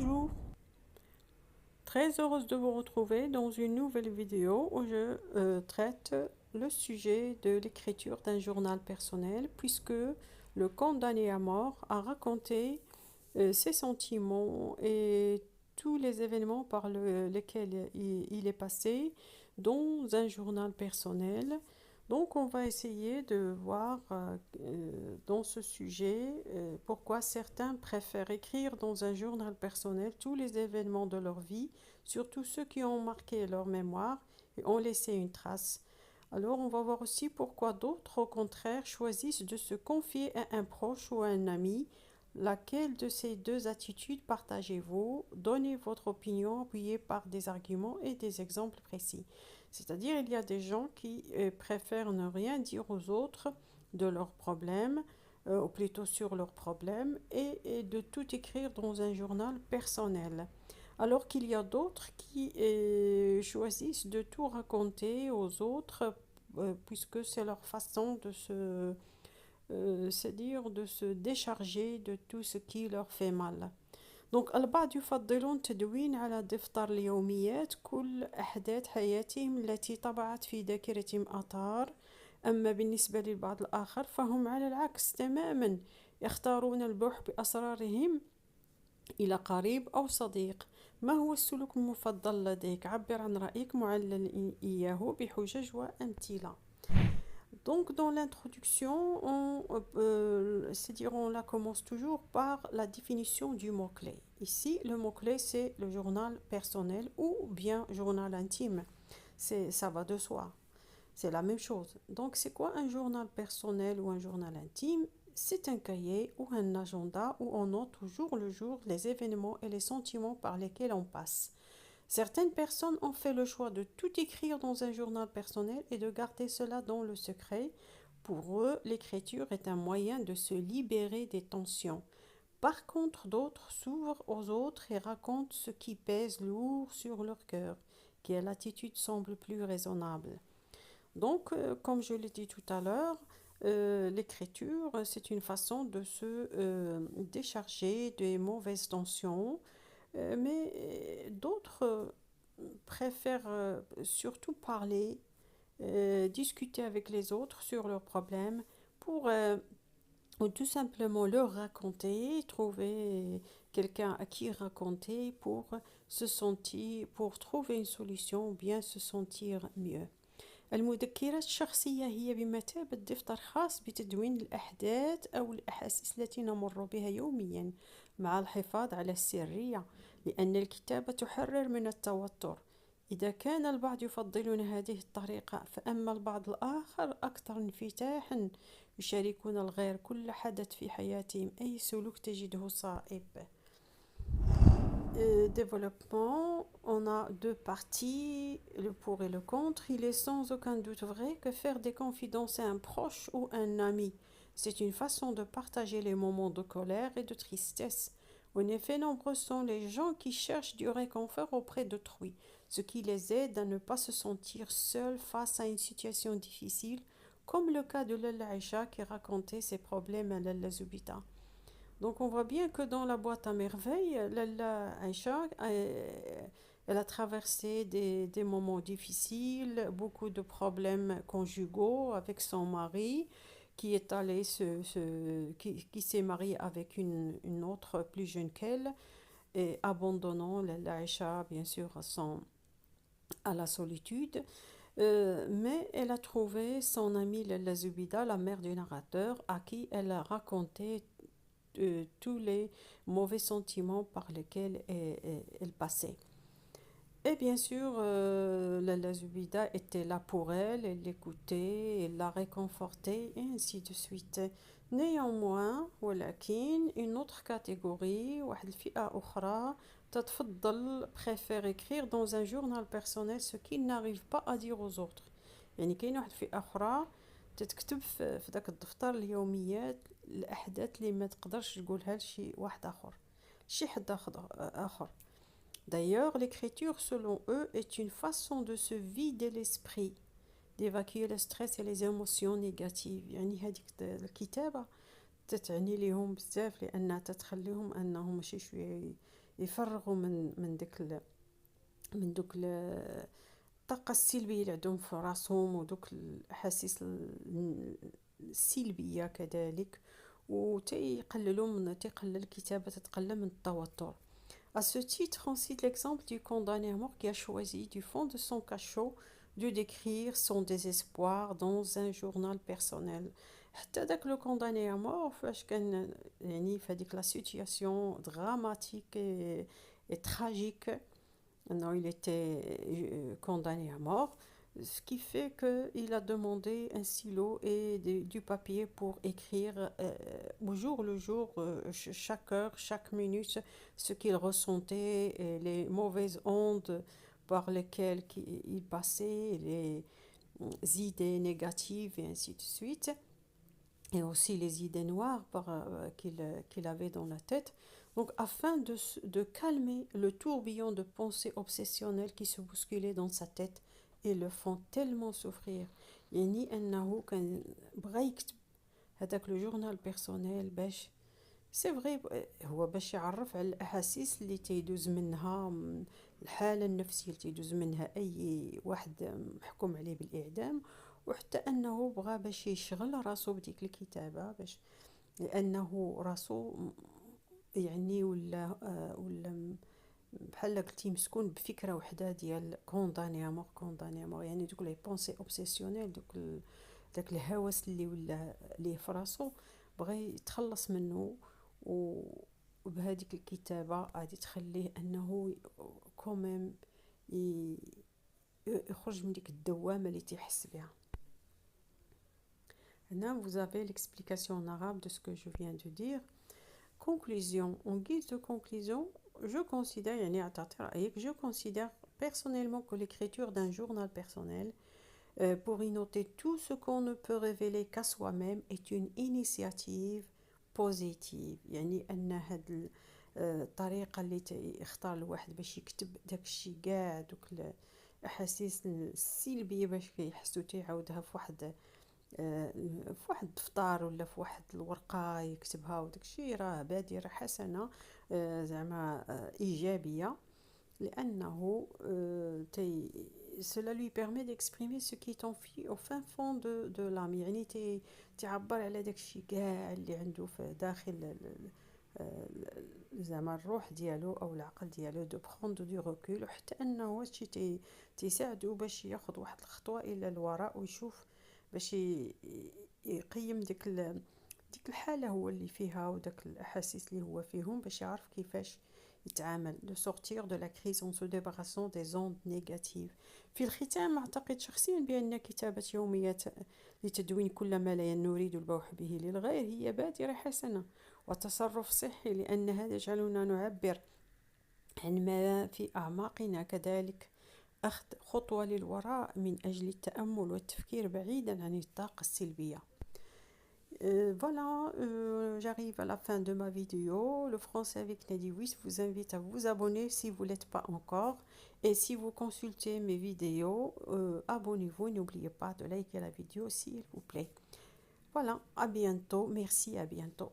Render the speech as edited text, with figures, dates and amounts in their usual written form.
Bonjour, très heureuse de vous retrouver dans une nouvelle vidéo où je traite le sujet de l'écriture d'un journal personnel puisque le condamné à mort a raconté ses sentiments et tous les événements par lesquels il est passé dans un journal personnel. Donc, on va essayer de voir dans ce sujet pourquoi certains préfèrent écrire dans un journal personnel tous les événements de leur vie, surtout ceux qui ont marqué leur mémoire et ont laissé une trace. Alors, on va voir aussi pourquoi d'autres, au contraire, choisissent de se confier à un proche ou à un ami. Laquelle de ces deux attitudes partagez-vous? Donnez votre opinion appuyée par des arguments et des exemples précis. C'est-à-dire, il y a des gens qui préfèrent ne rien dire aux autres de leurs problèmes, ou plutôt sur leurs problèmes, et de tout écrire dans un journal personnel. Alors qu'il y a d'autres qui choisissent de tout raconter aux autres, puisque c'est leur façon de c'est-à-dire de se décharger de tout ce qui leur fait mal. دونك البعض يفضلون تدوين على دفتر اليوميات كل أحداث حياتهم التي طبعت في ذاكرتهم آثار. أما بالنسبة للبعض الآخر فهم على العكس تماما، يختارون البوح بأسرارهم إلى قريب أو صديق. ما هو السلوك المفضل لديك؟ عبر عن رأيك معلل إياه بحجج وأمثلة. Donc, dans l'introduction, c'est-à-dire on la commence toujours par la définition du mot-clé. Ici, le mot-clé, c'est le journal personnel ou bien journal intime. Ça va de soi. C'est la même chose. Donc, c'est quoi un journal personnel ou un journal intime? C'est un cahier ou un agenda où on note toujours le jour, les événements et les sentiments par lesquels on passe. Certaines personnes ont fait le choix de tout écrire dans un journal personnel et de garder cela dans le secret. Pour eux, l'écriture est un moyen de se libérer des tensions. Par contre, d'autres s'ouvrent aux autres et racontent ce qui pèse lourd sur leur cœur, quelle attitude semble plus raisonnable. Donc, comme je l'ai dit tout à l'heure, l'écriture, c'est une façon de se décharger des mauvaises tensions, mais d'autres préfèrent surtout parler, discuter avec les autres sur leurs problèmes pour ou tout simplement leur raconter, trouver quelqu'un à qui raconter pour se sentir, pour trouver une solution ou bien se sentir mieux. المذكرات الشخصية هي بمثابة دفتر خاص بتدوين الأحداث أو الأحاسيس التي نمر بها يوميا، مع الحفاظ على السرية، لأن الكتابة تحرر من التوتر. إذا كان البعض يفضلون هذه الطريقة، فأما البعض الآخر أكثر انفتاحا، يشاركون الغير كل حدث في حياتهم، أي سلوك تجده صائب. Développement, on a deux parties, le pour et le contre. Il est sans aucun doute vrai que faire des confidences à un proche ou un ami, c'est une façon de partager les moments de colère et de tristesse. En effet, nombreux sont les gens qui cherchent du réconfort auprès d'autrui, ce qui les aide à ne pas se sentir seuls face à une situation difficile, comme le cas de Lalla Aïcha qui racontait ses problèmes à Lalla Zubita. Donc on voit bien que dans la boîte à merveilles, Lalla Aïcha, elle a traversé des moments difficiles, beaucoup de problèmes conjugaux avec son mari, qui est allé qui s'est marié avec une autre plus jeune qu'elle, et abandonnant Lalla Aïcha, bien sûr, à la solitude. Mais elle a trouvé son amie Lalla Zubida, la mère du narrateur, à qui elle a raconté tous les mauvais sentiments par lesquels elle passait. Et bien sûr, la Zubida était là pour elle l'écoutait, elle la réconfortait, et ainsi de suite. Néanmoins, ولكن une autre catégorie, واحد الفئة أخرى تتفضل préfère écrire dans un journal personnel ce qu'ils n'arrivent pas à dire aux autres. يعني كاين واحد الفئة أخرى تتكتب في داك الدفتر اليوميات الأحداث اللي ما تقدرش تقولها لشي واحد آخر، شي حد آخر. D'ailleurs, l'écriture, selon eux, est une façon de se vider l'esprit, d'évacuer le stress et les émotions négatives. يعني هذيك الكتابة تتعني لهم بزاف لأنها تتخليهم أنهم ماشي شوية يفرغوا من دوك الطاقة السلبية اللي عندهم في راسهم، ودوك الأحاسيس السلبية كذلك، تقلل الكتابة، تتقلل من التوتر. À ce titre, on cite l'exemple du condamné à mort qui a choisi du fond de son cachot de décrire son désespoir dans un journal personnel. حتى داك لو كونداني ا مور فاش كان يعني في هذيك لا سيتوياسيون دراماتيك et tragique. Non, il était condamné à mort, ce qui fait qu'il a demandé un stylo et du papier pour écrire au jour le jour, chaque heure, chaque minute, ce qu'il ressentait, et les mauvaises ondes par lesquelles il passait, les idées négatives et ainsi de suite, et aussi les idées noires qu'il avait dans la tête. Donc, afin de calmer le tourbillon de pensées obsessionnelles qui se bousculaient dans sa tête et le font tellement souffrir. يعني أنه كان بغى يكتب هذاك لو جورنال بيرسونيل باش سي فري هو باش يعرف على الأحاسيس اللي تيدوز منها، الحالة النفسية اللي تيدوز منها أي واحد محكوم عليه بالإعدام، وحتى أنه بغى باش يشغل راسو بديك الكتابة، باش لأنه راسو يعني ولا بحال قلتي مسكون بفكره وحده ديال كونداني مور يعني دوك لي بونسي اوبسيسيونيل، داك الهوس اللي ولا ليه في راسو بغى يتخلص منه، وبهذيك الكتابه غادي تخليه انه كوميم يخرج من ديك الدوامه اللي تيحس بها. هنا vous avez l'explication en arabe de ce que je viens de dire. Conclusion. En guise de conclusion, je considère personnellement que l'écriture d'un journal personnel, pour y noter tout ce qu'on ne peut révéler qu'à soi-même, est une initiative positive. يعني أن هاد الطريقة اللي يختار الواحد باش يكتب داكشي كاع دوك الأحاسيس السلبية باش كيحسو تيعاودها في واحد الدفتر ولا في واحد الورقه يكتبها، وداكشي راه بادره حسنه، زعما ايجابيه، لانه cela lui permet d'exprimer ce qui est enfui au fin fond de l'âme. يعني تعبر على داكشي كاع اللي عنده في داخل زعما الروح ديالو او العقل ديالو، دو بروندو دو ريكول، وحتى انه هادشي تيساعدو باش ياخذ واحد الخطوه الى الوراء ويشوف باش يقيم ديك الحاله هو اللي فيها وداك الاحاسيس اللي هو فيهم، باش يعرف كيفاش يتعامل de sortir de la crise en se débarrassant des ondes négatives. في الختام أعتقد شخصيا بأن كتابة يوميات لتدوين كل ما لا نريد البوح به للغير هي بادرة حسنة وتصرف صحي، لأنها يجعلنا نعبر عن ما في أعماقنا، كذلك أخذ خطوة للوراء من أجل التأمل والتفكير بعيدا عن الطاقة السلبية. Voilà, j'arrive à la fin de ma vidéo. Le français avec Nadi Wiss vous invite à vous abonner si vous ne l'êtes pas encore. Et si vous consultez mes vidéos, abonnez-vous. N'oubliez pas de liker la vidéo s'il vous plaît. Voilà, à bientôt. Merci, à bientôt.